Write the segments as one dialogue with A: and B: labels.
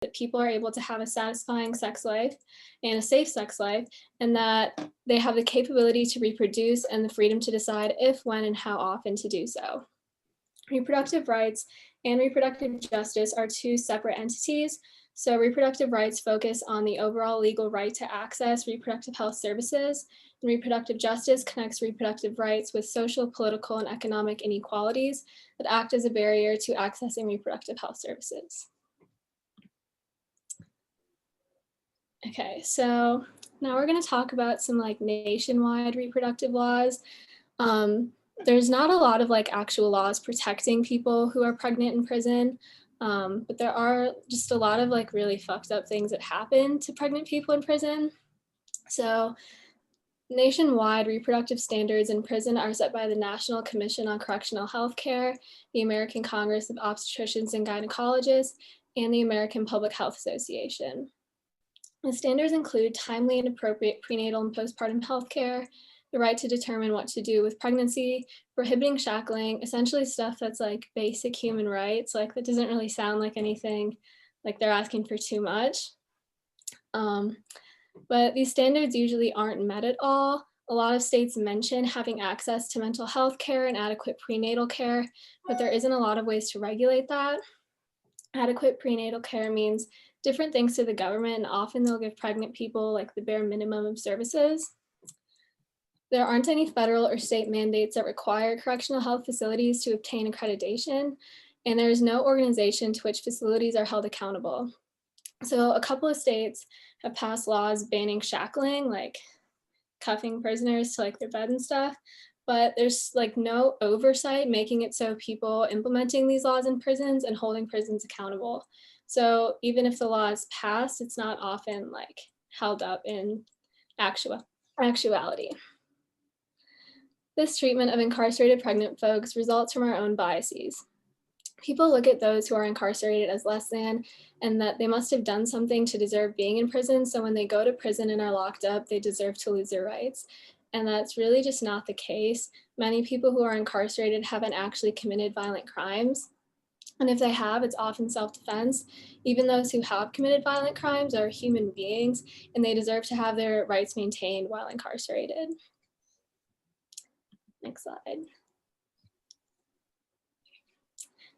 A: that people are able to have a satisfying sex life and a safe sex life, and that they have the capability to reproduce and the freedom to decide if, when, and how often to do so. Reproductive rights and reproductive justice are two separate entities. So reproductive rights focus on the overall legal right to access reproductive health services, and reproductive justice connects reproductive rights with social, political, and economic inequalities that act as a barrier to accessing reproductive health services. Okay, so now we're going to talk about some like nationwide reproductive laws. There's not a lot of like actual laws protecting people who are pregnant in prison, but there are just a lot of like really fucked up things that happen to pregnant people in prison. So nationwide reproductive standards in prison are set by the National Commission on Correctional Health Care, the American Congress of Obstetricians and Gynecologists, and the American Public Health Association. The standards include timely and appropriate prenatal and postpartum health care, the right to determine what to do with pregnancy, prohibiting shackling, essentially stuff that's like basic human rights, like that doesn't really sound like anything like they're asking for too much. But these standards usually aren't met at all. A lot of states mention having access to mental health care and adequate prenatal care, but there isn't a lot of ways to regulate that. Adequate prenatal care means different things to the government, and often they'll give pregnant people like the bare minimum of services. There aren't any federal or state mandates that require correctional health facilities to obtain accreditation, and there is no organization to which facilities are held accountable. So a couple of states have passed laws banning shackling, like cuffing prisoners to like their bed and stuff, but there's like no oversight making it so people implementing these laws in prisons and holding prisons accountable. So even if the law is passed, it's not often like held up in actuality. This treatment of incarcerated pregnant folks results from our own biases. People look at those who are incarcerated as less than, and that they must have done something to deserve being in prison. So when they go to prison and are locked up, they deserve to lose their rights. And that's really just not the case. Many people who are incarcerated haven't actually committed violent crimes. And if they have, it's often self-defense. Even those who have committed violent crimes are human beings, and they deserve to have their rights maintained while incarcerated. Next slide.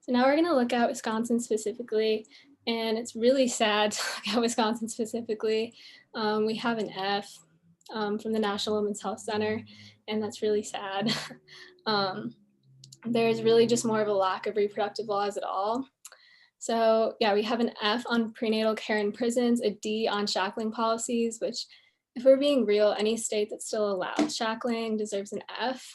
A: So now we're going to look at Wisconsin specifically, and it's really sad to look at Wisconsin specifically. We have an F from the National Women's Health Center, and that's really sad. There's really just more of a lack of reproductive laws at all. So yeah, we have an F on prenatal care in prisons, a D on shackling policies, which if we're being real, any state that still allows shackling deserves an F.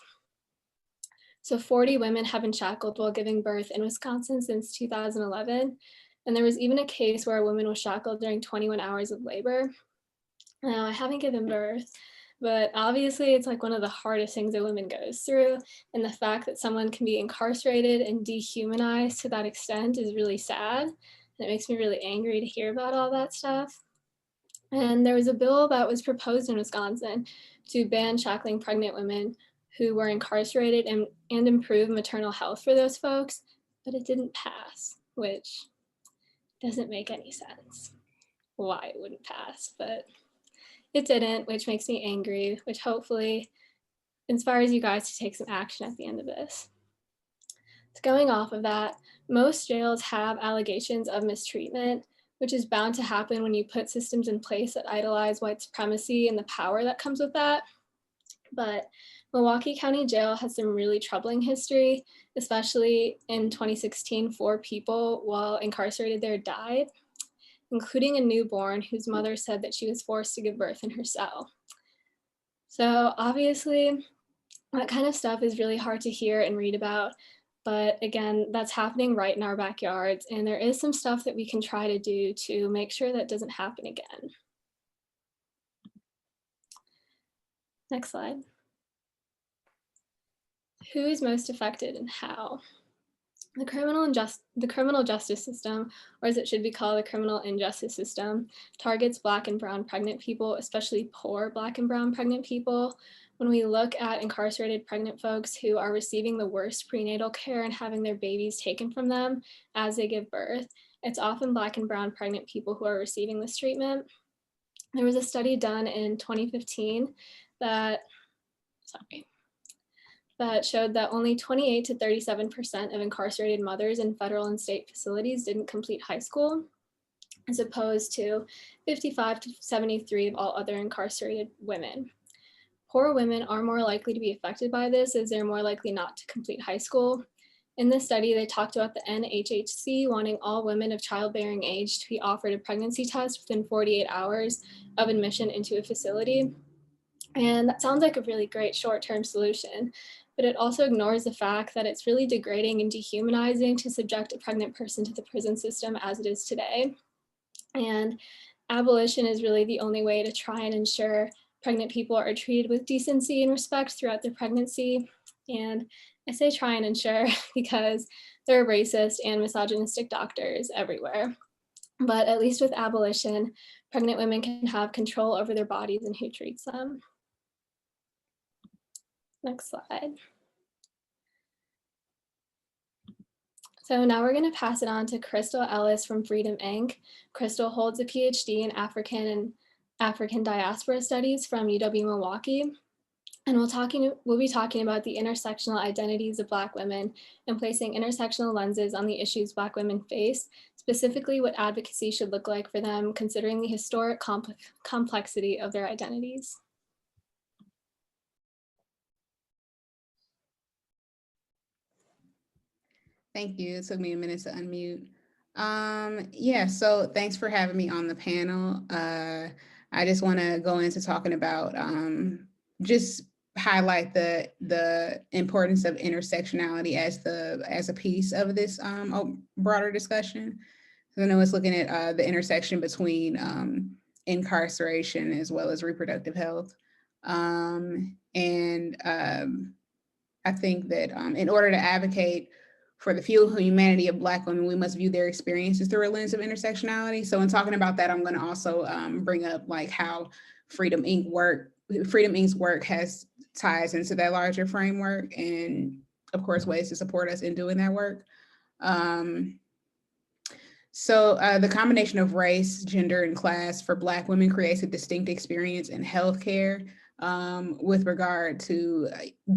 A: So 40 women have been shackled while giving birth in Wisconsin since 2011. And there was even a case where a woman was shackled during 21 hours of labor. Now, I haven't given birth, but obviously it's like one of the hardest things a woman goes through. And the fact that someone can be incarcerated and dehumanized to that extent is really sad. And it makes me really angry to hear about all that stuff. And there was a bill that was proposed in Wisconsin to ban shackling pregnant women who were incarcerated and improve maternal health for those folks, but it didn't pass, which doesn't make any sense why it wouldn't pass, but it didn't, which makes me angry, which hopefully inspires you guys to take some action at the end of this. So going off of that, most jails have allegations of mistreatment, which is bound to happen when you put systems in place that idolize white supremacy and the power that comes with that. But Milwaukee County Jail has some really troubling history, especially in 2016, 4 people while incarcerated there died, including a newborn whose mother said that she was forced to give birth in her cell. So obviously, that kind of stuff is really hard to hear and read about, but again, that's happening right in our backyards, and there is some stuff that we can try to do to make sure that doesn't happen again. Next slide. Who is most affected and how? The criminal justice system, or as it should be called, the criminal injustice system, targets Black and brown pregnant people, especially poor Black and brown pregnant people. When we look at incarcerated pregnant folks who are receiving the worst prenatal care and having their babies taken from them as they give birth, it's often Black and brown pregnant people who are receiving this treatment. There was a study done in 2015 that showed that only 28 to 37% of incarcerated mothers in federal and state facilities didn't complete high school, as opposed to 55 to 73 of all other incarcerated women. Poor women are more likely to be affected by this, as they're more likely not to complete high school. In this study, they talked about the NHHC wanting all women of childbearing age to be offered a pregnancy test within 48 hours of admission into a facility. And that sounds like a really great short-term solution, but it also ignores the fact that it's really degrading and dehumanizing to subject a pregnant person to the prison system as it is today. And abolition is really the only way to try and ensure pregnant people are treated with decency and respect throughout their pregnancy. And I say try and ensure because there are racist and misogynistic doctors everywhere. But at least with abolition, pregnant women can have control over their bodies and who treats them. Next slide. So now we're going to pass it on to Crystal Ellis from Freedom Inc. Crystal holds a PhD in African and African diaspora studies from UW-Milwaukee. And we'll be talking about the intersectional identities of Black women and placing intersectional lenses on the issues Black women face, specifically what advocacy should look like for them, considering the historic complexity of their identities.
B: Thank you. It took me a minute to unmute. Yeah, so thanks for having me on the panel. I just want to go into talking about just highlight the importance of intersectionality as a piece of this broader discussion. I know it's looking at the intersection between incarceration as well as reproductive health. I think that in order to advocate for the full humanity of Black women, we must view their experiences through a lens of intersectionality. So in talking about that, I'm going to also bring up like how Freedom Inc.'s work has ties into that larger framework, and of course, ways to support us in doing that work. So the combination of race, gender, and class for Black women creates a distinct experience in healthcare with regard to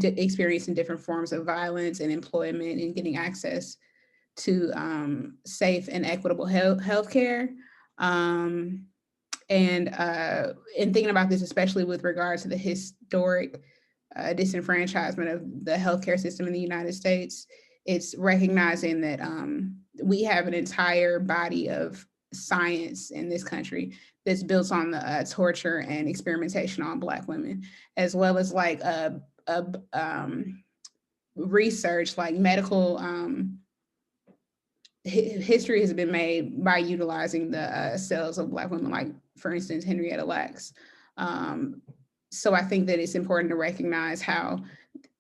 B: experiencing different forms of violence and employment and getting access to safe and equitable healthcare. And thinking about this, especially with regard to the historic disenfranchisement of the healthcare system in the United States, it's recognizing that we have an entire body of science in this country that's built on the torture and experimentation on Black women, as well as like research, like medical history has been made by utilizing the cells of Black women, like for instance, Henrietta Lacks. So I think that it's important to recognize how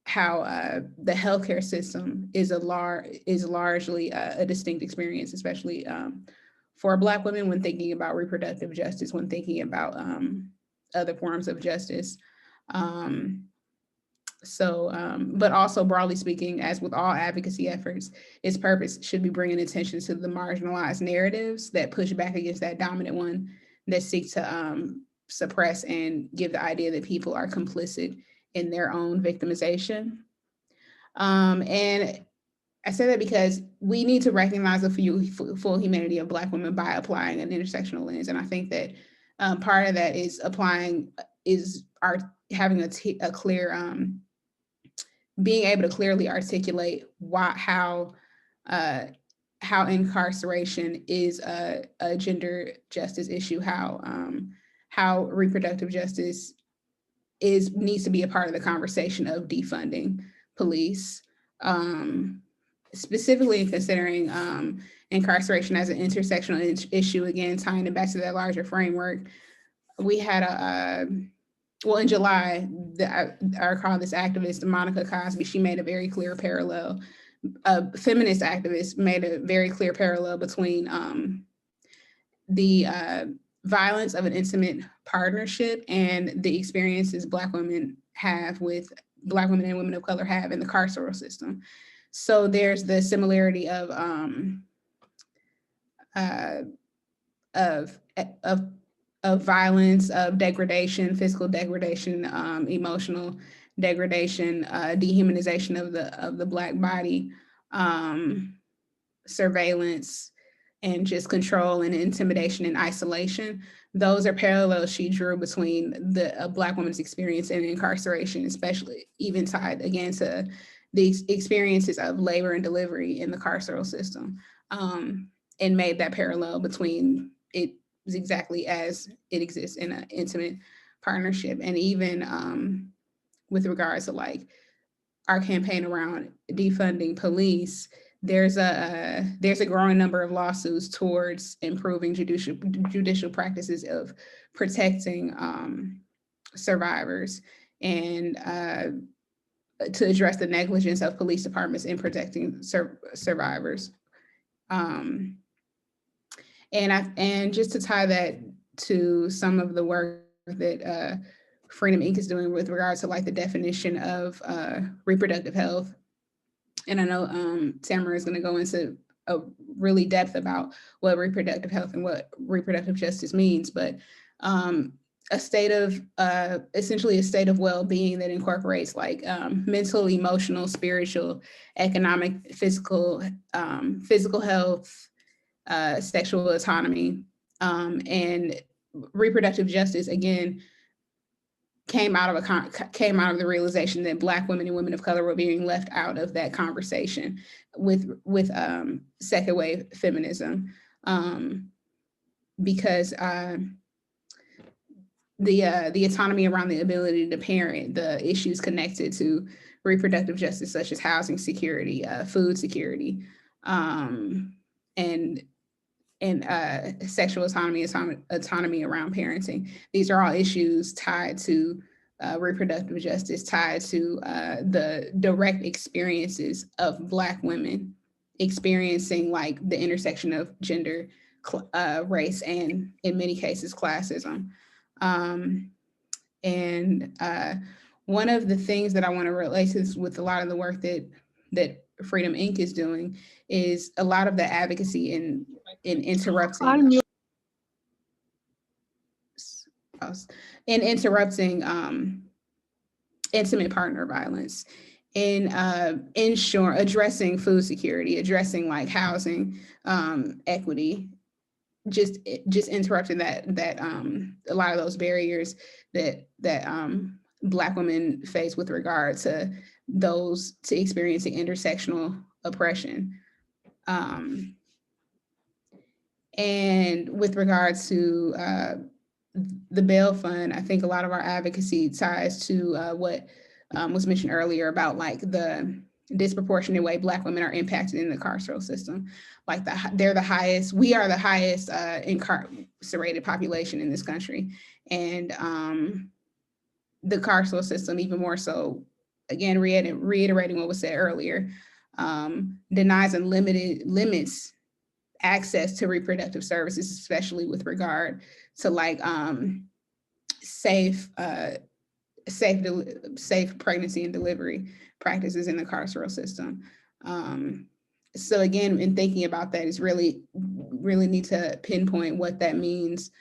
B: the healthcare system is largely a distinct experience, especially for Black women when thinking about reproductive justice, when thinking about other forms of justice. But also broadly speaking, as with all advocacy efforts, its purpose should be bringing attention to the marginalized narratives that push back against that dominant one that seek to suppress and give the idea that people are complicit in their own victimization. And I say that because we need to recognize the full humanity of Black women by applying an intersectional lens. And I think that part of that is having a clear, being able to clearly articulate how incarceration is a gender justice issue, how reproductive justice needs to be a part of the conversation of defunding police, specifically considering incarceration as an intersectional issue, again, tying it back to that larger framework. We had in July, I recall this activist, Monica Cosby, she made a very clear parallel, a feminist activist made a very clear parallel between the violence of an intimate partnership and the experiences Black women and women of color have in the carceral system. So there's the similarity of of violence, of degradation, physical degradation, emotional degradation, dehumanization of the Black body, surveillance, and just control and intimidation and isolation. Those are parallels she drew between a Black woman's experience in incarceration, especially even tied again to the experiences of labor and delivery in the carceral system, and made that parallel between it exactly as it exists in an intimate partnership. And even with regards to like our campaign around defunding police, there's a growing number of lawsuits towards improving judicial practices of protecting survivors, and to address the negligence of police departments in protecting survivors. And just to tie that to some of the work that Freedom Inc. is doing with regards to like the definition of reproductive health. And I know Tamara is going to go into a really depth about what reproductive health and what reproductive justice means, but a state of, essentially a state of well-being that incorporates like mental, emotional, spiritual, economic, physical health, sexual autonomy, and reproductive justice, again, came out of the realization that Black women and women of color were being left out of that conversation with second wave feminism, because the autonomy around the ability to parent, the issues connected to reproductive justice, such as housing security, food security, and sexual autonomy around parenting. These are all issues tied to reproductive justice, tied to the direct experiences of Black women experiencing like the intersection of gender, race, and in many cases, classism. One of the things that I want to relate to with a lot of the work that Freedom Inc. is doing is a lot of the advocacy in interrupting intimate partner violence, in addressing food security, addressing like housing equity, just interrupting that a lot of those barriers that Black women face with regard to experiencing intersectional oppression. And with regards to the bail fund, I think a lot of our advocacy ties to what was mentioned earlier about like the disproportionate way Black women are impacted in the carceral system. Like we are the highest incarcerated population in this country. And the carceral system, even more so, again, reiterating what was said earlier, denies and limits access to reproductive services, especially with regard to like safe pregnancy and delivery practices in the carceral system. So again, in thinking about that, is really need to pinpoint what that means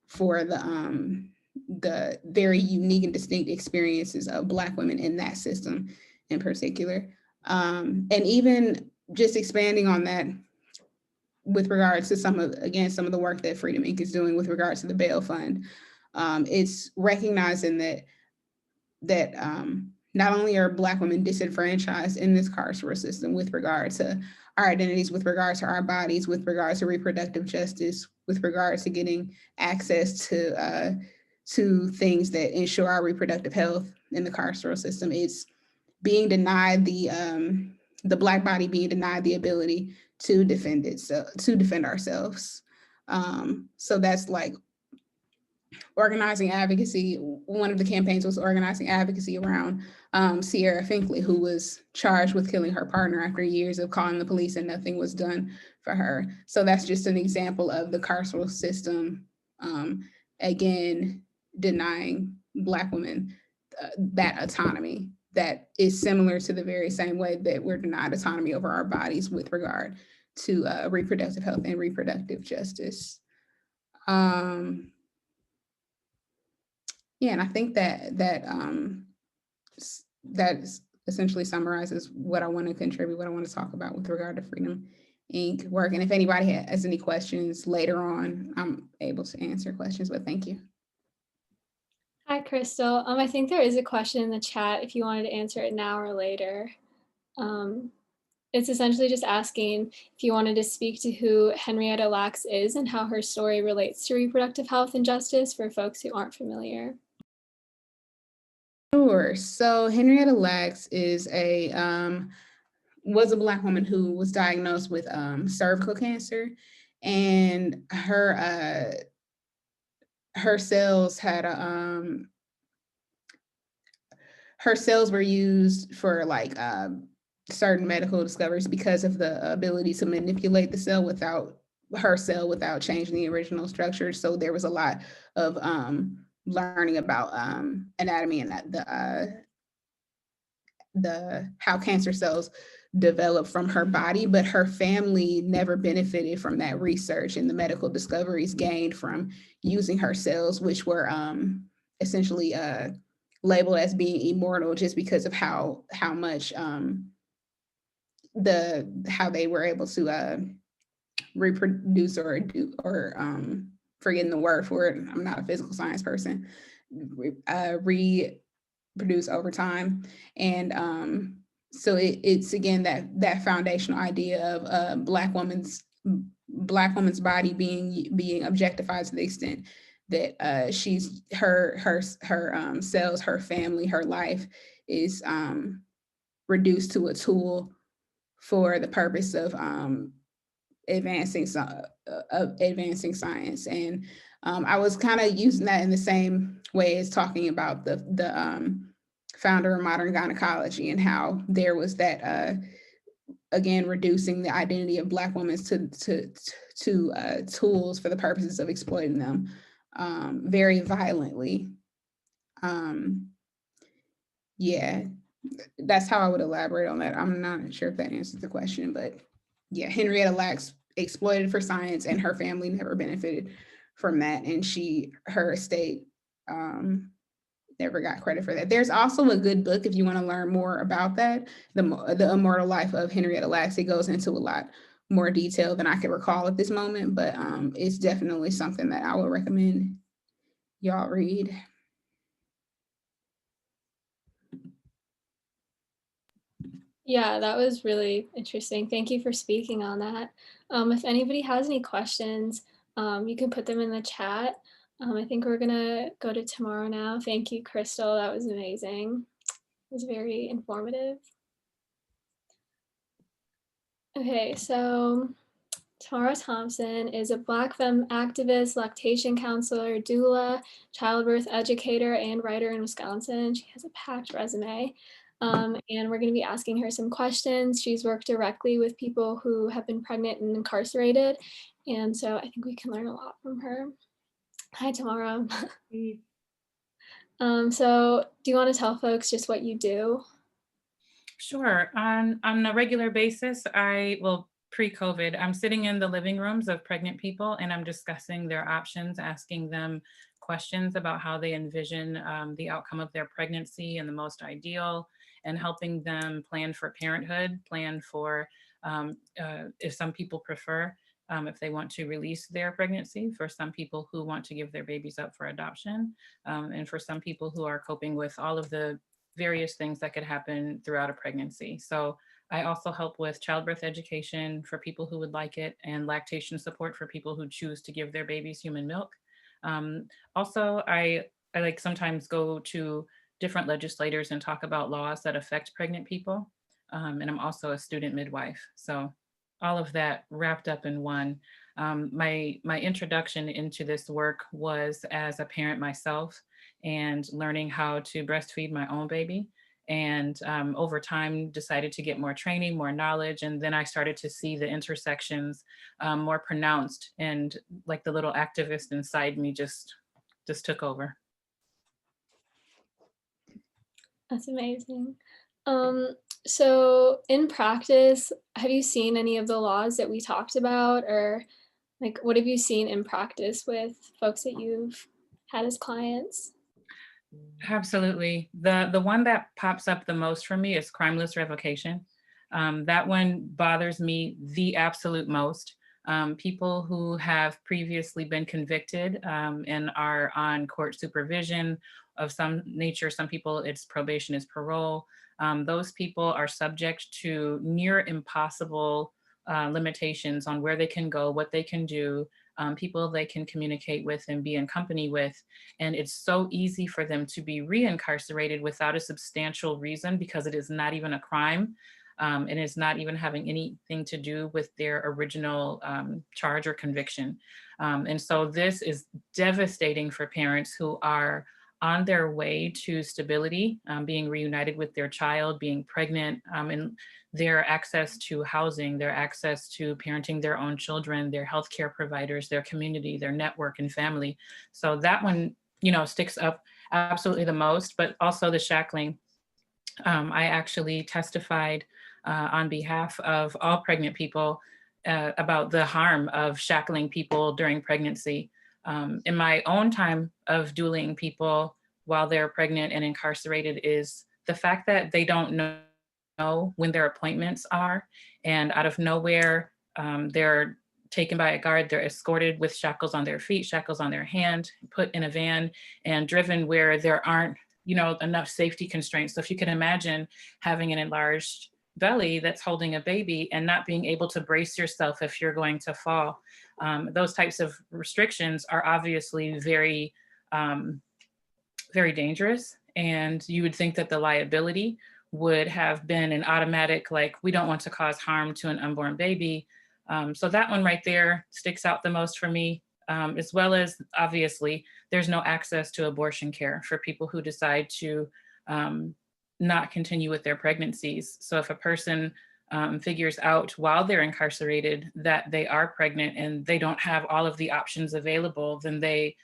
B: for the very unique and distinct experiences of Black women in that system in particular. And even just expanding on that with regards to some of the work that Freedom Inc. is doing with regards to the bail fund. It's recognizing that not only are Black women disenfranchised in this carceral system with regard to our identities, with regards to our bodies, with regards to reproductive justice, with regards to getting access to things that ensure our reproductive health in the carceral system. It's being denied the Black body being denied the ability to defend ourselves. So that's like organizing advocacy. One of the campaigns was organizing advocacy around Sierra Finkley, who was charged with killing her partner after years of calling the police and nothing was done for her. So that's just an example of the carceral system, again, denying Black women that autonomy that is similar to the very same way that we're denied autonomy over our bodies with regard to reproductive health and reproductive justice. Yeah, and I think that essentially summarizes what I want to contribute, what I want to talk about with regard to Freedom Inc. work. And if anybody has any questions later on, I'm able to answer questions, but thank you.
A: Hi, Crystal. I think there is a question in the chat if you wanted to answer it now or later. It's essentially just asking if you wanted to speak to who Henrietta Lacks is and how her story relates to reproductive health and justice for folks who aren't familiar.
B: Sure. So Henrietta Lacks is was a Black woman who was diagnosed with cervical cancer, and her cells had her cells were used for like certain medical discoveries because of the ability to manipulate the cell without changing the original structure. So there was a lot of learning about anatomy and the how cancer cells develop from her body, but her family never benefited from that research and the medical discoveries gained from using her cells, which were essentially labeled as being immortal just because of how much how they were able to reproduce or forgetting the word for it. I'm not a physical science person. Reproduce over time, and so it's again that foundational idea of Black woman's body being objectified to the extent that she's her cells, her family, her life is reduced to a tool for the purpose of advancing science. And I was kind of using that in the same way as talking about the founder of modern gynecology and how there was that again reducing the identity of Black women to tools for the purposes of exploiting them very violently. Yeah, that's how I would elaborate on that. I'm not sure if that answers the question, but yeah, Henrietta Lacks exploited for science, and her family never benefited from that, and her estate never got credit for that. There's also a good book if you want to learn more about that, the Immortal Life of Henrietta Lacks. It goes into a lot more detail than I can recall at this moment, but it's definitely something that I would recommend y'all read.
A: Yeah, that was really interesting. Thank you for speaking on that. If anybody has any questions, you can put them in the chat. I think we're gonna go to Tamara now. Thank you, Crystal. That was amazing. It was very informative. Okay, so Tamara Thompson is a Black femme activist, lactation counselor, doula, childbirth educator, and writer in Wisconsin. She has a packed resume. And we're going to be asking her some questions. She's worked directly with people who have been pregnant and incarcerated. And so I think we can learn a lot from her. Hi, Tamara. So do you want to tell folks just what you do?
C: Sure. On a regular basis, pre-COVID, I'm sitting in the living rooms of pregnant people and I'm discussing their options, asking them questions about how they envision the outcome of their pregnancy and the most ideal, and helping them plan for parenthood, plan for, if some people prefer, if they want to release their pregnancy, for some people who want to give their babies up for adoption, and for some people who are coping with all of the various things that could happen throughout a pregnancy. So I also help with childbirth education for people who would like it, and lactation support for people who choose to give their babies human milk. Also, I like sometimes go to different legislators and talk about laws that affect pregnant people. And I'm also a student midwife. So all of that wrapped up in one. My introduction into this work was as a parent myself and learning how to breastfeed my own baby. And over time decided to get more training, more knowledge. And then I started to see the intersections more pronounced, and like the little activist inside me just took over.
A: That's amazing. So in practice, have you seen any of the laws that we talked about, or like what have you seen in practice with folks that you've had as clients?
C: Absolutely. The one that pops up the most for me is crimeless revocation. That one bothers me the absolute most. People who have previously been convicted and are on court supervision of some nature, some people it's probation is parole. Those people are subject to near impossible limitations on where they can go, what they can do, people they can communicate with and be in company with. And it's so easy for them to be reincarcerated without a substantial reason because it is not even a crime. And it's not even having anything to do with their original charge or conviction. And so this is devastating for parents who are on their way to stability, being reunited with their child, being pregnant, and their access to housing, their access to parenting their own children, their healthcare providers, their community, their network and family. So that one, sticks up absolutely the most, but also the shackling. I actually testified on behalf of all pregnant people about the harm of shackling people during pregnancy. In my own time of dueling people while they're pregnant and incarcerated is the fact that they don't know when their appointments are, and out of nowhere, they're taken by a guard, they're escorted with shackles on their feet, shackles on their hand, put in a van and driven where there aren't enough safety constraints. So if you can imagine having an enlarged belly that's holding a baby and not being able to brace yourself if you're going to fall. Those types of restrictions are obviously very, very dangerous. And you would think that the liability would have been an automatic, like, we don't want to cause harm to an unborn baby. So that one right there sticks out the most for me. As well as obviously there's no access to abortion care for people who decide to not continue with their pregnancies. So if a person figures out while they're incarcerated that they are pregnant and they don't have all of the options available, then they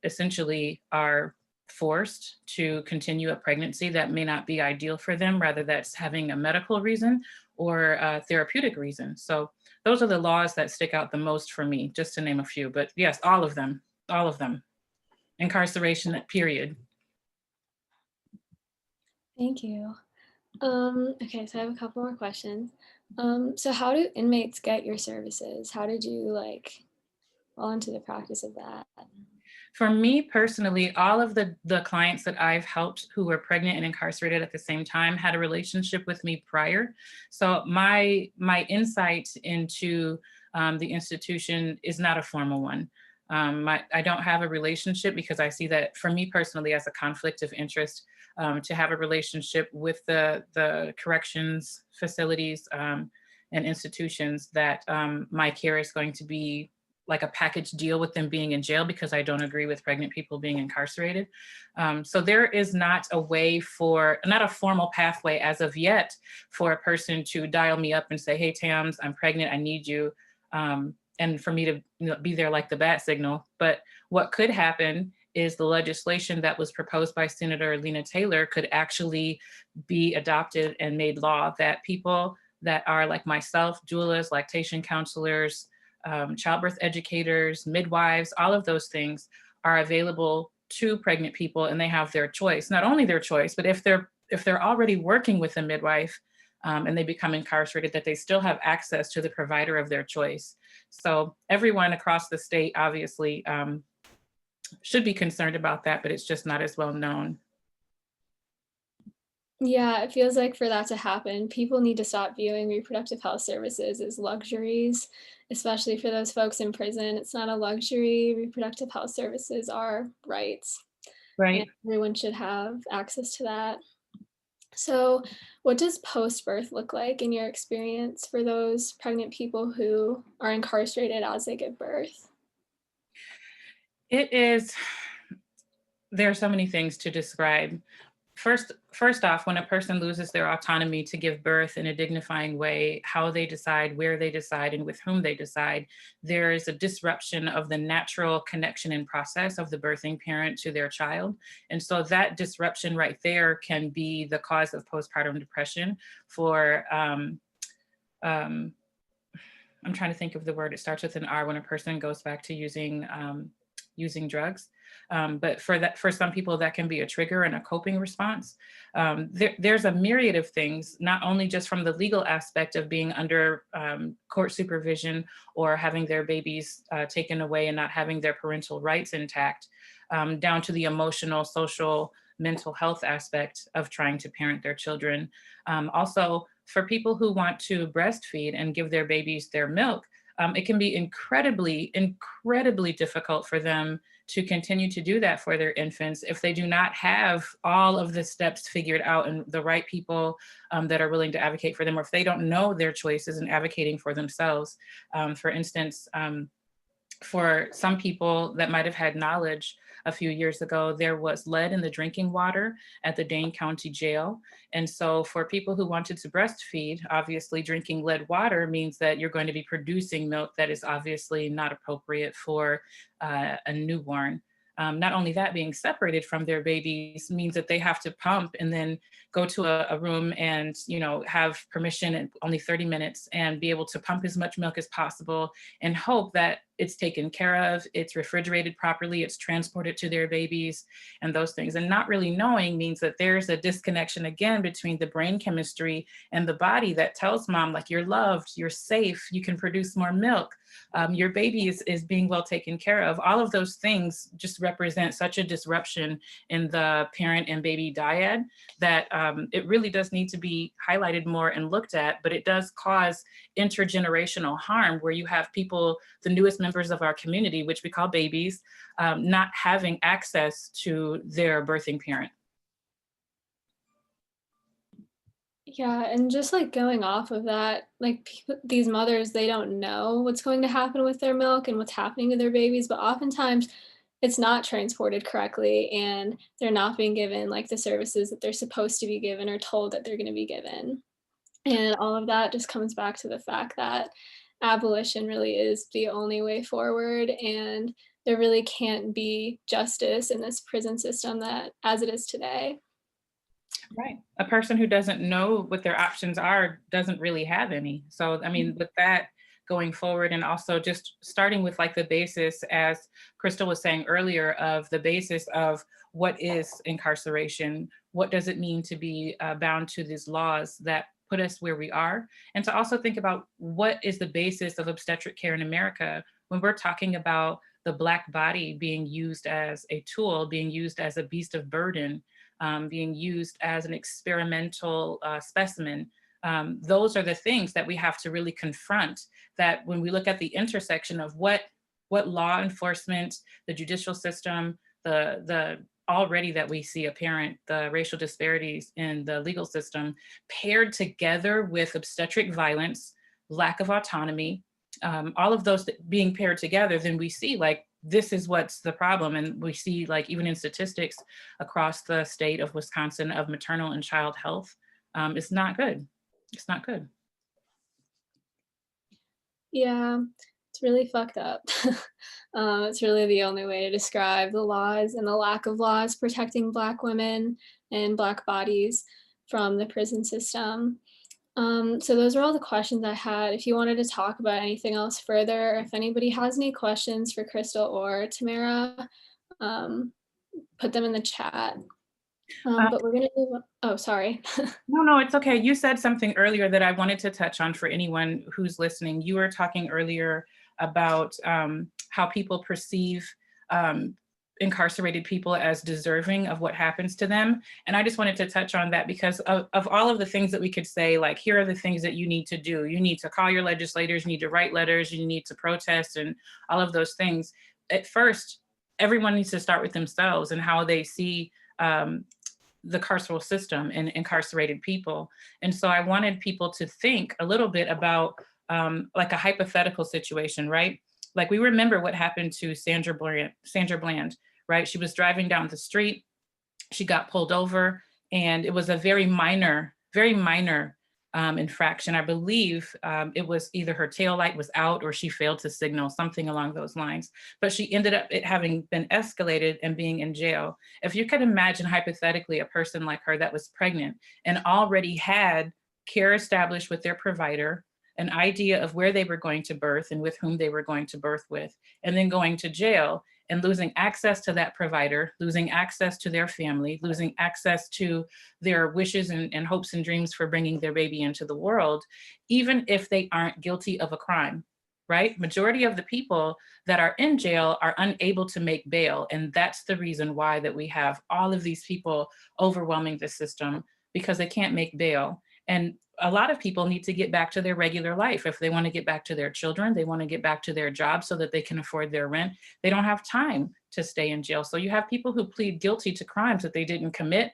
C: essentially are forced to continue a pregnancy that may not be ideal for them, rather that's having a medical reason or a therapeutic reason. So those are the laws that stick out the most for me, just to name a few. But yes, all of them. Incarceration, period.
A: Thank you. Okay, so I have a couple more questions. So how do inmates get your services? How did you fall into the practice of that?
C: For me personally, all of the clients that I've helped who were pregnant and incarcerated at the same time had a relationship with me prior. So my insight into the institution is not a formal one. I don't have a relationship because I see that for me personally as a conflict of interest to have a relationship with the corrections facilities and institutions that my care is going to be like a package deal with them being in jail, because I don't agree with pregnant people being incarcerated. So there is not a formal pathway as of yet for a person to dial me up and say, hey, Tams, I'm pregnant, I need you. And for me to be there like the bat signal. But what could happen is the legislation that was proposed by Senator Lena Taylor could actually be adopted and made law, that people that are like myself, doulas, lactation counselors, childbirth educators, midwives, all of those things are available to pregnant people, and they have their choice. Not only their choice, but if they're already working with a midwife and they become incarcerated, that they still have access to the provider of their choice. So everyone across the state obviously should be concerned about that, but it's just not as well known.
A: Yeah, it feels like for that to happen, people need to stop viewing reproductive health services as luxuries, especially for those folks in prison. It's not a luxury. Reproductive health services are rights, and
C: Right.
A: everyone should have access to that. So, what does post-birth look like in your experience for those pregnant people who are incarcerated as they give birth?
C: There are so many things to describe. first off, when a person loses their autonomy to give birth in a dignifying way, how they decide, where they decide, and with whom they decide, there is a disruption of the natural connection and process of the birthing parent to their child. And so that disruption right there can be the cause of postpartum depression for, I'm trying to think of the word, it starts with an R, when a person goes back to using drugs. But for some people, that can be a trigger and a coping response. There's a myriad of things, not only just from the legal aspect of being under court supervision or having their babies taken away and not having their parental rights intact, down to the emotional, social, mental health aspect of trying to parent their children. Also, for people who want to breastfeed and give their babies their milk, it can be incredibly, incredibly difficult for them to continue to do that for their infants if they do not have all of the steps figured out and the right people that are willing to advocate for them, or if they don't know their choices and advocating for themselves. For instance, for some people that might have had knowledge a few years ago, there was lead in the drinking water at the Dane County Jail. And so for people who wanted to breastfeed, obviously drinking lead water means that you're going to be producing milk that is obviously not appropriate for a newborn. Not only that, being separated from their babies means that they have to pump and then go to a room and, have permission in only 30 minutes and be able to pump as much milk as possible and hope that it's taken care of, it's refrigerated properly, it's transported to their babies and those things. And not really knowing means that there's a disconnection again between the brain chemistry and the body that tells mom, like, you're loved, you're safe, you can produce more milk, your baby is being well taken care of. All of those things just represent such a disruption in the parent and baby dyad that it really does need to be highlighted more and looked at, but it does cause intergenerational harm where you have people, the newest members of our community, which we call babies, not having access to their birthing parent.
A: Yeah, and just like going off of that, like these mothers, they don't know what's going to happen with their milk and what's happening to their babies, but oftentimes it's not transported correctly and they're not being given like the services that they're supposed to be given or told that they're going to be given. And all of that just comes back to the fact that abolition really is the only way forward, and there really can't be justice in this prison system that as it is today.
C: Right. A person who doesn't know what their options are doesn't really have any. So, I mean, with that going forward, and also just starting with like the basis, as Crystal was saying earlier, of the basis of what is incarceration, what does it mean to be bound to these laws that put us where we are, and to also think about what is the basis of obstetric care in America when we're talking about the Black body being used as a tool, being used as a beast of burden, being used as an experimental specimen. Those are the things that we have to really confront, that when we look at the intersection of what law enforcement, the judicial system, the already that we see apparent, the racial disparities in the legal system, paired together with obstetric violence, lack of autonomy, all of those being paired together, then we see like, this is what's the problem. And we see like, even in statistics across the state of Wisconsin of maternal and child health, it's not good. It's not good.
A: Yeah, it's really fucked up. It's really the only way to describe the laws and the lack of laws protecting Black women and Black bodies from the prison system. So those are all the questions I had. If you wanted to talk about anything else further, or if anybody has any questions for Crystal or Tamara, put them in the chat. But we're gonna move on. Oh, sorry.
C: No, it's okay. You said something earlier that I wanted to touch on for anyone who's listening. You were talking earlier about how people perceive incarcerated people as deserving of what happens to them. And I just wanted to touch on that because of all of the things that we could say, like, here are the things that you need to do. You need to call your legislators, you need to write letters, you need to protest, and all of those things. At first, everyone needs to start with themselves and how they see the carceral system and incarcerated people. And so I wanted people to think a little bit about like a hypothetical situation, right? Like, we remember what happened to Sandra Bland, right? She was driving down the street, she got pulled over, And it was a very minor infraction. I believe it was either her tail light was out or she failed to signal, something along those lines. But she ended up it having been escalated and being in jail. If you could imagine hypothetically a person like her that was pregnant and already had care established with their provider, an idea of where they were going to birth and with whom they were going to birth with, and then going to jail and losing access to that provider, losing access to their family, losing access to their wishes and hopes and dreams for bringing their baby into the world, even if they aren't guilty of a crime, right? Majority of the people that are in jail are unable to make bail. And that's the reason why that we have all of these people overwhelming the system, because they can't make bail. And a lot of people need to get back to their regular life. If they want to get back to their children, they want to get back to their job so that they can afford their rent. They don't have time to stay in jail. So you have people who plead guilty to crimes that they didn't commit.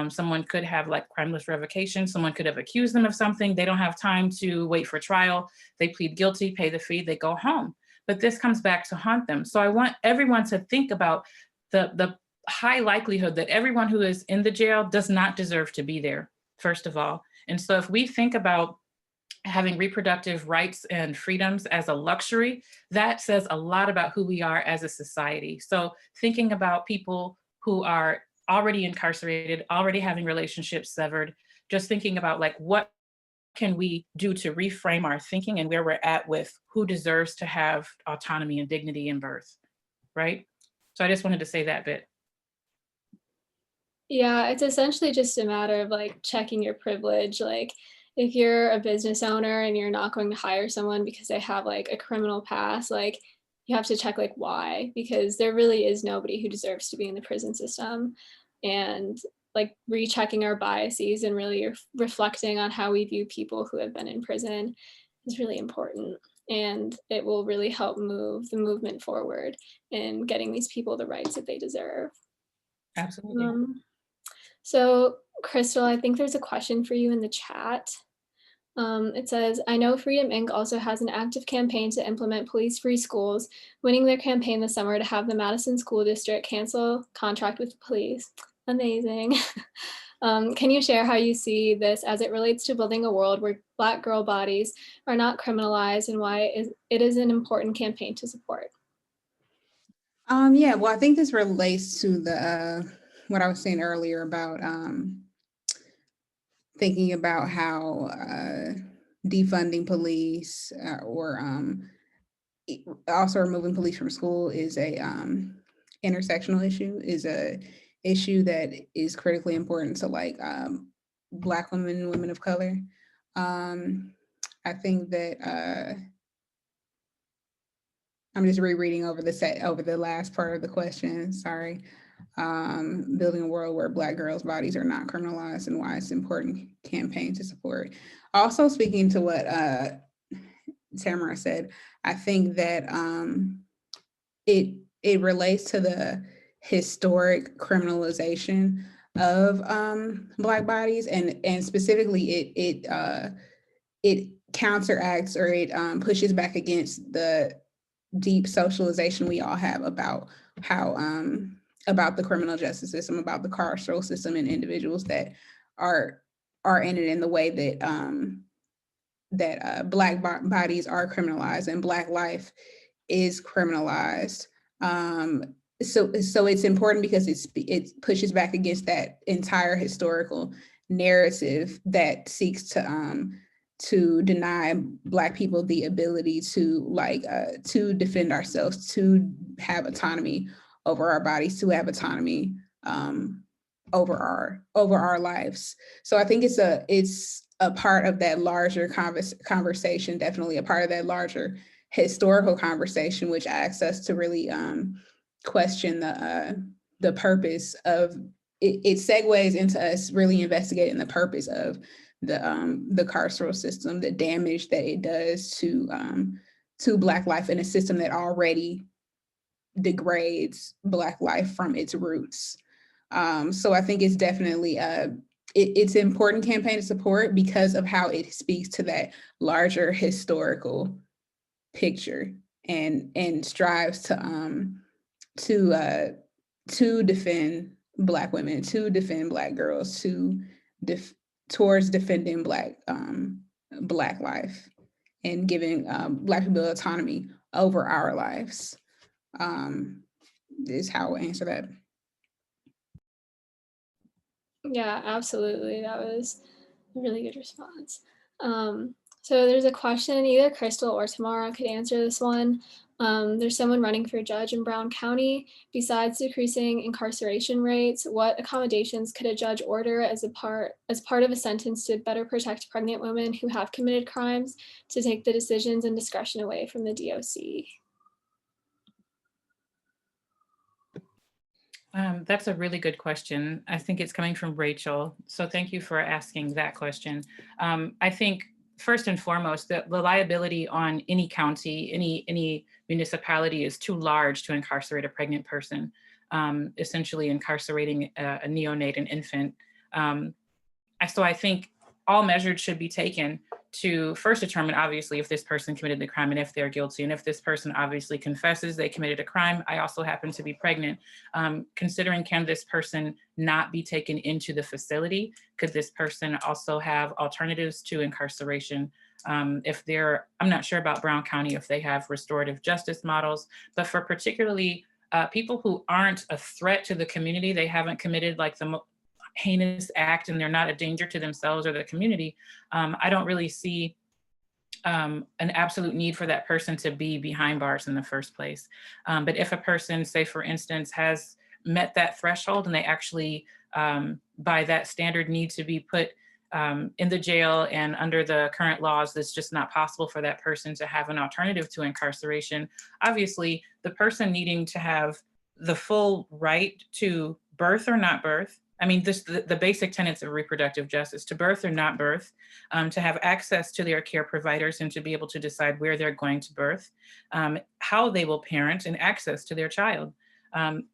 C: Someone could have like crimeless revocation. Someone could have accused them of something. They don't have time to wait for trial. They plead guilty, pay the fee, they go home. But this comes back to haunt them. So I want everyone to think about the high likelihood that everyone who is in the jail does not deserve to be there, first of all. And so if we think about having reproductive rights and freedoms as a luxury, that says a lot about who we are as a society. So thinking about people who are already incarcerated, already having relationships severed, just thinking about like, what can we do to reframe our thinking and where we're at with who deserves to have autonomy and dignity in birth, right? So I just wanted to say that bit.
A: Yeah, it's essentially just a matter of like checking your privilege. Like if you're a business owner and you're not going to hire someone because they have like a criminal past, like you have to check like why, because there really is nobody who deserves to be in the prison system. And like rechecking our biases and really reflecting on how we view people who have been in prison is really important. And it will really help move the movement forward in getting these people the rights that they deserve.
C: Absolutely.
A: So, Crystal, I think there's a question for you in the chat. It says, I know Freedom Inc. also has an active campaign to implement police-free schools, winning their campaign this summer to have the Madison School District cancel contract with the police. Amazing. Can you share how you see this as it relates to building a world where Black girl bodies are not criminalized and why it is an important campaign to support?
B: Yeah, well, I think this relates to the what I was saying earlier about thinking about how defunding police or also removing police from school is a intersectional issue, is a issue that is critically important to like Black women and women of color. I think that I'm just rereading over the last part of the question, sorry. Building a world where Black girls' bodies are not criminalized and why it's an important campaign to support. Also speaking to what Tamara said, I think that it relates to the historic criminalization of Black bodies, and specifically it counteracts or it pushes back against the deep socialization we all have about how about the criminal justice system, about the carceral system, and individuals that are in it in the way that Black bodies are criminalized and Black life is criminalized. So it's important because it pushes back against that entire historical narrative that seeks to deny Black people the ability to defend ourselves, to have autonomy over our bodies, to have autonomy over our lives. So I think it's a part of that larger conversation, definitely a part of that larger historical conversation, which asks us to really question the purpose of it. It segues into us really investigating the purpose of the carceral system, the damage that it does to Black life in a system that already degrades Black life from its roots. So I think it's definitely it's an important campaign to support because of how it speaks to that larger historical picture and strives to defend Black women, to defend Black girls, towards defending Black life and giving Black people autonomy over our lives, is how I answer that.
A: Yeah, absolutely. That was a really good response. So there's a question, either Crystal or Tamara could answer this one. There's someone running for judge in Brown County. Besides decreasing incarceration rates, what accommodations could a judge order as part of a sentence to better protect pregnant women who have committed crimes, to take the decisions and discretion away from the DOC?
C: That's a really good question. I think it's coming from Rachel. So thank you for asking that question. I think first and foremost, that the liability on any county, any municipality is too large to incarcerate a pregnant person, essentially incarcerating a neonate, an infant. So I think all measures should be taken to first determine, obviously, if this person committed the crime and if they're guilty. And if this person obviously confesses they committed a crime, I also happen to be pregnant, considering, can this person not be taken into the facility? Could this person also have alternatives to incarceration? I'm not sure about Brown County, if they have restorative justice models, but for particularly people who aren't a threat to the community, they haven't committed like the heinous act and they're not a danger to themselves or the community, I don't really see an absolute need for that person to be behind bars in the first place. But if a person, say for instance, has met that threshold and they actually, by that standard, need to be put in the jail, and under the current laws, it's just not possible for that person to have an alternative to incarceration. Obviously, the person needing to have the full right to birth or not birth, I mean, the basic tenets of reproductive justice, to birth or not birth, to have access to their care providers and to be able to decide where they're going to birth, how they will parent, and access to their child.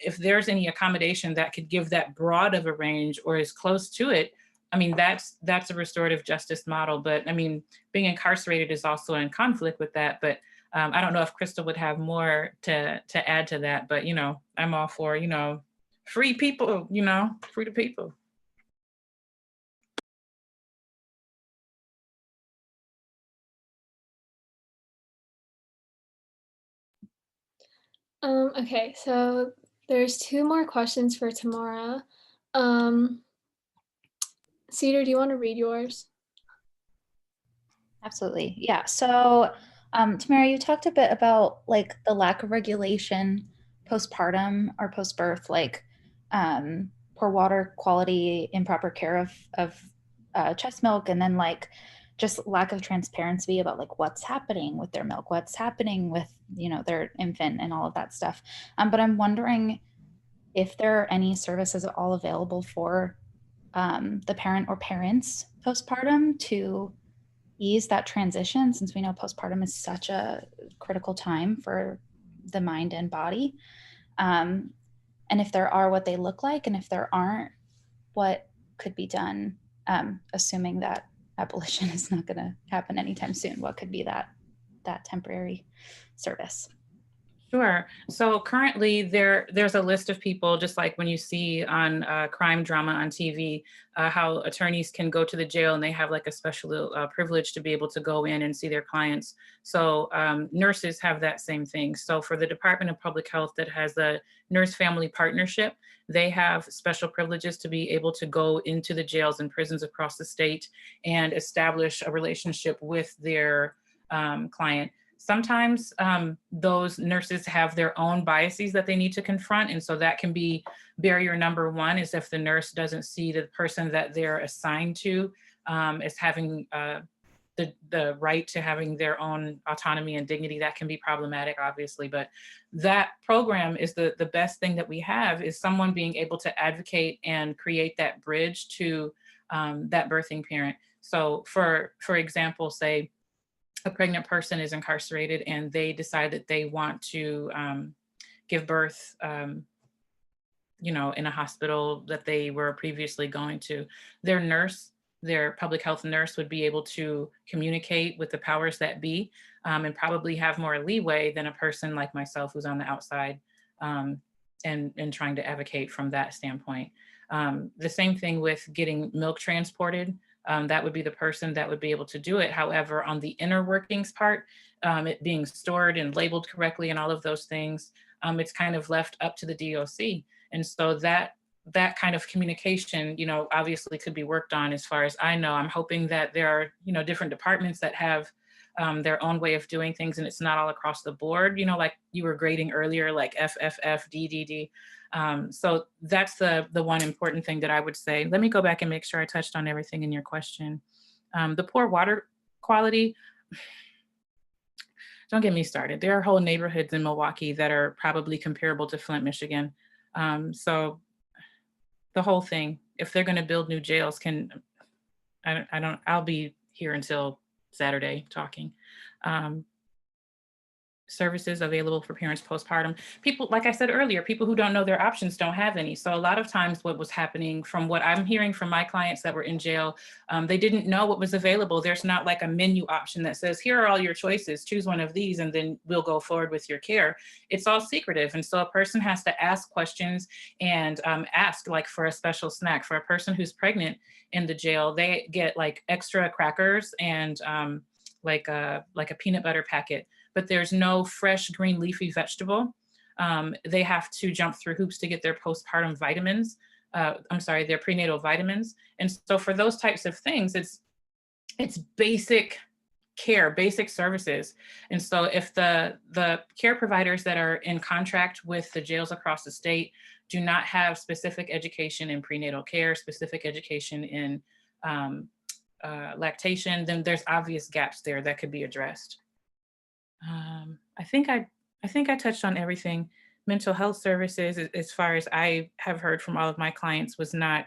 C: If there's any accommodation that could give that broad of a range or is close to it, I mean, that's a restorative justice model. But I mean, being incarcerated is also in conflict with that. But I don't know if Crystal would have more to add to that, but, you know, I'm all for, you know, free people, you know, free the people.
A: Okay, so there's 2 more questions for Tamara. Cedar, do you want to read yours?
D: Absolutely. Yeah. So, Tamara, you talked a bit about like the lack of regulation postpartum or post-birth, like poor water quality, improper care of chest milk, and then like just lack of transparency about like what's happening with their milk, what's happening with, you know, their infant and all of that stuff. But I'm wondering if there are any services at all available for the parent or parents postpartum to ease that transition, since we know postpartum is such a critical time for the mind and body. And if there are, what they look like, and if there aren't, what could be done, assuming that abolition is not going to happen anytime soon. What could be that temporary service?
C: Sure. So currently there's a list of people, just like when you see on crime drama on TV, how attorneys can go to the jail and they have like a special privilege to be able to go in and see their clients. So nurses have that same thing. So for the Department of Public Health that has the nurse family partnership, they have special privileges to be able to go into the jails and prisons across the state and establish a relationship with their client. Sometimes those nurses have their own biases that they need to confront. And so that can be barrier number one, is if the nurse doesn't see the person that they're assigned to as having the right to having their own autonomy and dignity. That can be problematic, obviously. But that program is the best thing that we have, is someone being able to advocate and create that bridge to that birthing parent. So for example, say, a pregnant person is incarcerated and they decide that they want to give birth, you know, in a hospital that they were previously going to. Their nurse, their public health nurse, would be able to communicate with the powers that be and probably have more leeway than a person like myself who's on the outside. and trying to advocate from that standpoint. The same thing with getting milk transported. That would be the person that would be able to do it. However, on the inner workings part, it being stored and labeled correctly and all of those things, it's kind of left up to the DOC. And so that kind of communication, you know, obviously could be worked on. As far as I know, I'm hoping that there are, you know, different departments that have their own way of doing things, and it's not all across the board, you know, like you were grading earlier, like FFF, DDD. So that's the one important thing that I would say. Let me go back and make sure I touched on everything in your question. The poor water quality, don't get me started. There are whole neighborhoods in Milwaukee that are probably comparable to Flint, Michigan. So the whole thing, if they're going to build new jails, I'll be here until Saturday talking. Services available for parents postpartum. People, like I said earlier, people who don't know their options don't have any. So a lot of times what was happening, from what I'm hearing from my clients that were in jail, they didn't know what was available. There's not like a menu option that says, here are all your choices, choose one of these, and then we'll go forward with your care. It's all secretive. And so a person has to ask questions and ask like for a special snack. For a person who's pregnant in the jail, they get like extra crackers and like a peanut butter packet, but there's no fresh green leafy vegetable. They have to jump through hoops to get their postpartum vitamins. Their prenatal vitamins. And so for those types of things, it's basic care, basic services. And so if the care providers that are in contract with the jails across the state do not have specific education in prenatal care, specific education in lactation, then there's obvious gaps there that could be addressed. I think I touched on everything. Mental health services, as far as I have heard from all of my clients, was not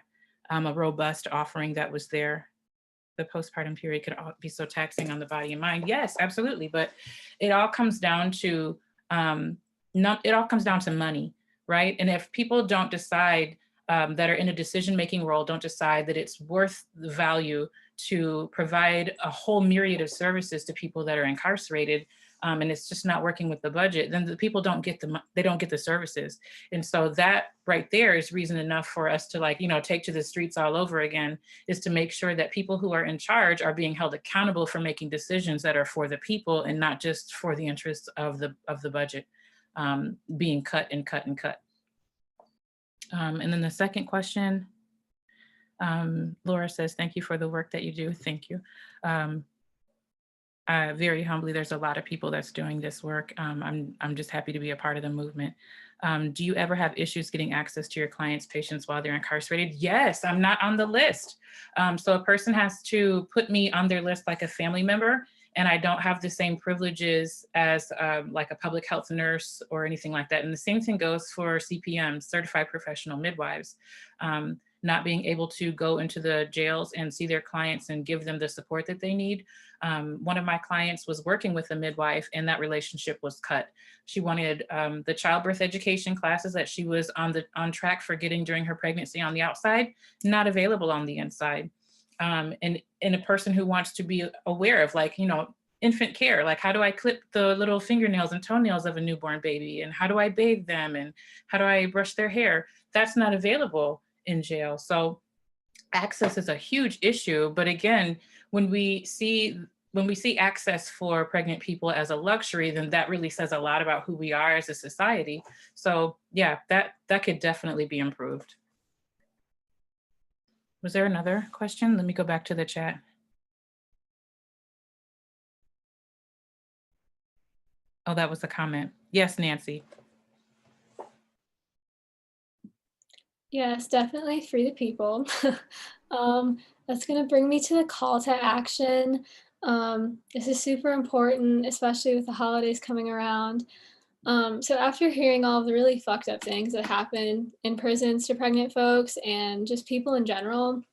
C: a robust offering that was there. The postpartum period could be so taxing on the body and mind. Yes, absolutely. But it all comes down to money, right? And if people don't decide that are in a decision-making role, don't decide that it's worth the value to provide a whole myriad of services to people that are incarcerated, and it's just not working with the budget, then the people don't get the services. And so that right there is reason enough for us to, like, you know, take to the streets all over again, is to make sure that people who are in charge are being held accountable for making decisions that are for the people and not just for the interests of the budget being cut and cut and cut. And then the second question, Laura says, thank you for the work that you do. Thank you. Very humbly, there's a lot of people that's doing this work. I'm just happy to be a part of the movement. Do you ever have issues getting access to your clients' patients while they're incarcerated? Yes, I'm not on the list. So a person has to put me on their list like a family member, and I don't have the same privileges as like a public health nurse or anything like that. And the same thing goes for CPMs, certified professional midwives. Not being able to go into the jails and see their clients and give them the support that they need. One of my clients was working with a midwife, and that relationship was cut. She wanted the childbirth education classes that she was on track for getting during her pregnancy on the outside, not available on the inside. And a person who wants to be aware of, like, you know, infant care, like, how do I clip the little fingernails and toenails of a newborn baby? And how do I bathe them? And how do I brush their hair? That's not available in jail. So access is a huge issue. But again, when we see access for pregnant people as a luxury, then that really says a lot about who we are as a society. So yeah, that could definitely be improved. Was there another question? Let me go back to the chat. Oh, that was a comment. Yes, Nancy.
A: Yes, definitely free the people. That's going to bring me to the call to action. This is super important, especially with the holidays coming around. So after hearing all of the really fucked up things that happen in prisons to pregnant folks and just people in general,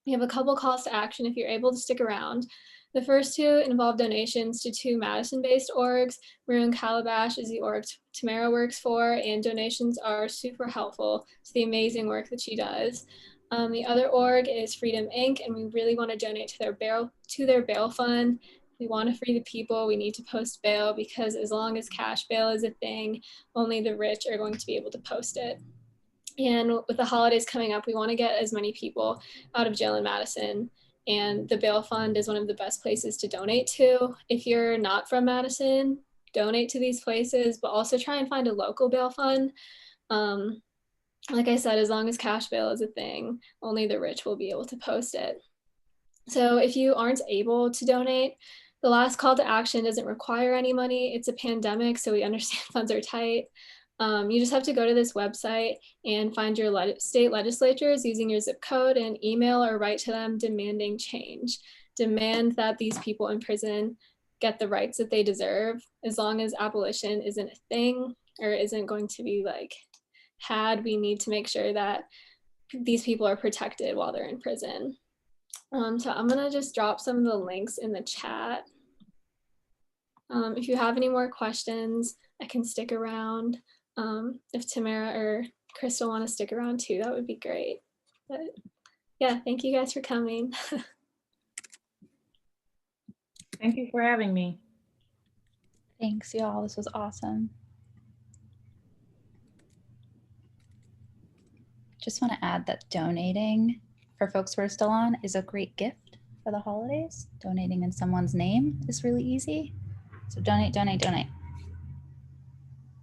A: we have a couple calls to action if you're able to stick around. The first two involve donations to two Madison-based orgs. Maroon Calabash is the org Tamara works for, and donations are super helpful to the amazing work that she does. The other org is Freedom Inc., and we really want to donate to their bail fund. We want to free the people. We need to post bail, because as long as cash bail is a thing, only the rich are going to be able to post it. And with the holidays coming up, we want to get as many people out of jail in Madison. And the bail fund is one of the best places to donate to. If you're not from Madison, donate to these places, but also try and find a local bail fund. Like I said, as long as cash bail is a thing, only the rich will be able to post it. So if you aren't able to donate, the last call to action doesn't require any money. It's a pandemic, so we understand funds are tight. You just have to go to this website and find your state legislatures using your zip code and email or write to them demanding change. Demand that these people in prison get the rights that they deserve. As long as abolition isn't a thing or isn't going to be like had, we need to make sure that these people are protected while they're in prison. So I'm gonna just drop some of the links in the chat. If you have any more questions, I can stick around. If Tamara or Crystal want to stick around too, that would be great. But yeah, thank you guys for coming.
C: Thank you for having me.
D: Thanks, y'all. This was awesome. Just want to add that donating for folks who are still on is a great gift for the holidays. Donating in someone's name is really easy. So donate, donate, donate.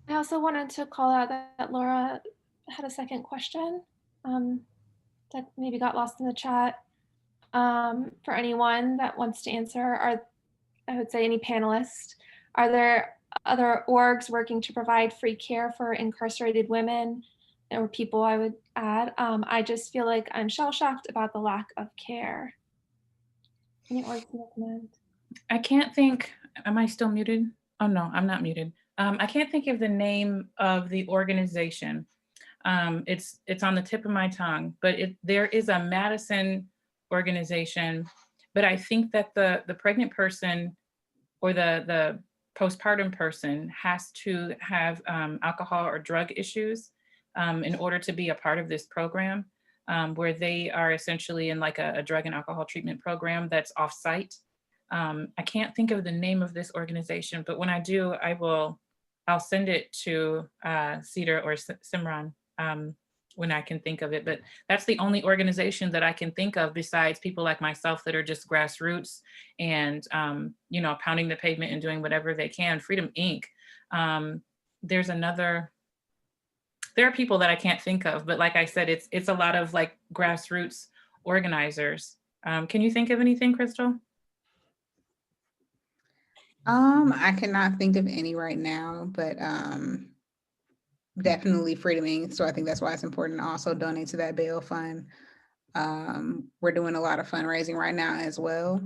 E: I also wanted to call out that Laura had a second question that maybe got lost in the chat. For anyone that wants to answer, I would say any panelist, are there other orgs working to provide free care for incarcerated women or people, I would add? I just feel like I'm shell-shocked about the lack of care. Any orgs to recommend?
C: I can't think, am I still muted? Oh no, I'm not muted. I can't think of the name of the organization. It's on the tip of my tongue, but there is a Madison organization, but I think that the pregnant person or the postpartum person has to have alcohol or drug issues in order to be a part of this program, where they are essentially in like a drug and alcohol treatment program that's off-site. I can't think of the name of this organization, but when I do, I'll send it to Cedar or Simran when I can think of it. But that's the only organization that I can think of besides people like myself that are just grassroots and, you know, pounding the pavement and doing whatever they can. Freedom Inc. There are people that I can't think of, but like I said, it's a lot of like grassroots organizers. Can you think of anything, Crystal?
B: I cannot think of any right now, but definitely Freedom Inc. So I think that's why it's important to also donate to that bail fund. We're doing a lot of fundraising right now as well.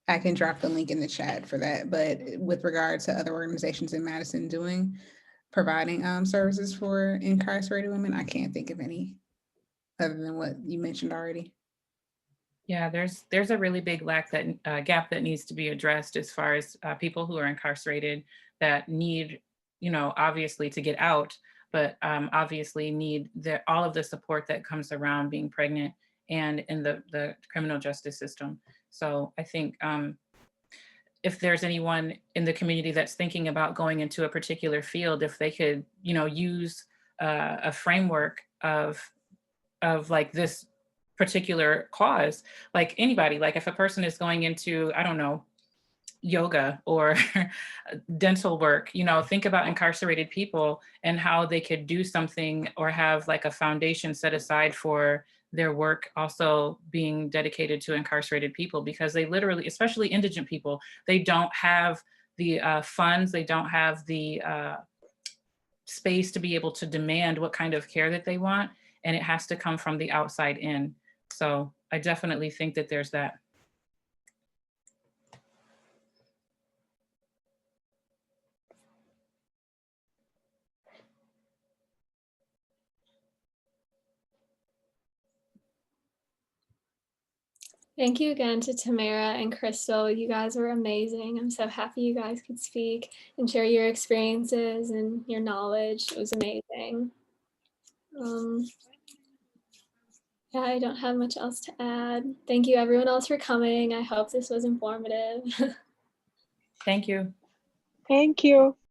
B: I can drop the link in the chat for that. But with regard to other organizations in Madison providing services for incarcerated women, I can't think of any other than what you mentioned already.
C: Yeah, there's a really big gap that needs to be addressed as far as people who are incarcerated that need, you know, obviously to get out, but obviously need all of the support that comes around being pregnant and in the criminal justice system. So I think if there's anyone in the community that's thinking about going into a particular field, if they could, you know, use a framework of like this particular cause, like anybody, like if a person is going into, I don't know, yoga or dental work, you know, think about incarcerated people and how they could do something or have like a foundation set aside for their work also being dedicated to incarcerated people, because they literally, especially indigent people, they don't have the funds, they don't have the space to be able to demand what kind of care that they want, and it has to come from the outside in. So I definitely think that there's that.
A: Thank you again to Tamara and Crystal. You guys were amazing. I'm so happy you guys could speak and share your experiences and your knowledge. It was amazing. Yeah, I don't have much else to add. Thank you everyone else for coming. I hope this was informative.
C: Thank you.
F: Thank you.